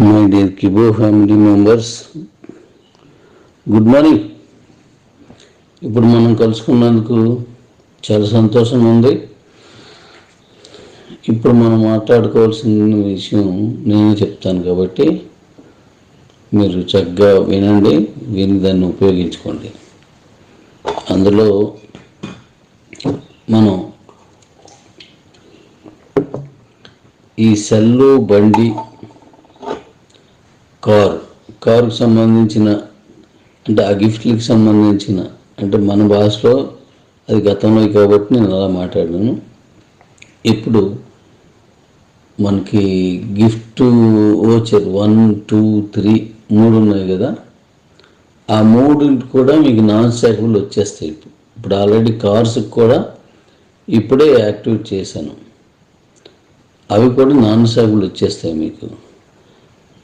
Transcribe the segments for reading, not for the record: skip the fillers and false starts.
My dear Kibo family members, good morning. ఇప్పుడు మనం కలుసుకున్నందుకు చాలా సంతోషంగా ఉంది. ఇప్పుడు మనం మాట్లాడుకోవాల్సిన విషయం నేను చెప్తాను కాబట్టి మీరు చక్కగా వినండి, విని దాన్ని ఉపయోగించుకోండి. అందులో మనం ఈ సెల్లు, బండి, కారుకు సంబంధించిన అంటే ఆ గిఫ్ట్లకి సంబంధించిన అంటే మన భాషలో అది గతంలో కాబట్టి నేను అలా మాట్లాడాను. ఇప్పుడు మనకి గిఫ్ట్ ఓచర్ 1, 2, 3 3 ఉన్నాయి కదా. ఆ 3 కూడా మీకు నాన్ స్టాకబుల్ వచ్చేస్తాయి. ఇప్పుడు ఆల్రెడీ కార్స్కి కూడా ఇప్పుడే యాక్టివేట్ చేశాను. అవి కూడా నాన్ స్టాకబుల్ వచ్చేస్తాయి మీకు.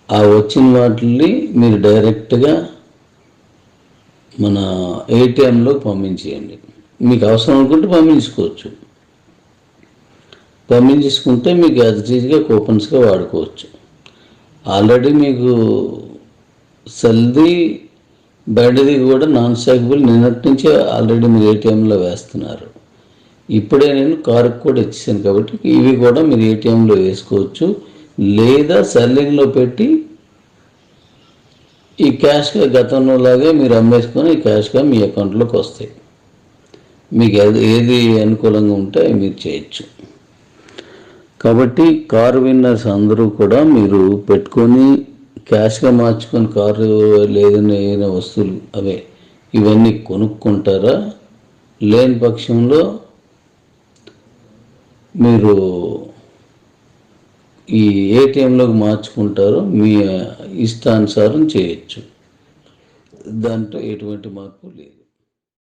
ఆ వచ్చిన వాటిని మీరు డైరెక్ట్గా మన ఏటీఎంలో పంపించేయండి. మీకు అవసరం అనుకుంటే పంపించుకోవచ్చు. పంపించుకుంటే మీకు యాజ్ ఈజీగా కూపన్స్గా వాడుకోవచ్చు. ఆల్రెడీ మీకు సెల్ది, బయటది కూడా నాన్ స్టాకబుల్ నిన్నటి నుంచి ఆల్రెడీ మీరు ఏటీఎంలో వేస్తున్నారు. ఇప్పుడే నేను కారుకు కూడా ఇచ్చేసాను కాబట్టి ఇవి కూడా మీరు ఏటీఎంలో వేసుకోవచ్చు. లేదా సెల్లింగ్లో పెట్టి ఈ క్యాష్గా గతంలో లాగే మీరు అమ్మేసుకొని ఈ క్యాష్గా మీ అకౌంట్లోకి వస్తాయి. మీకు ఏది అనుకూలంగా ఉంటే మీరు చేయొచ్చు. కాబట్టి కారు విన్నర్స్ అందరూ కూడా మీరు పెట్టుకొని క్యాష్గా మార్చుకొని కారు లేదని ఏదైనా వస్తువులు అవే ఇవన్నీ కొనుక్కుంటారా? లేని పక్షంలో మీరు ఈ ఏటీఎంలోకి మార్చుకుంటారు. మీ ఇష్టానుసారం చేయొచ్చు. దాంట్లో ఎటువంటి మార్పు లేదు.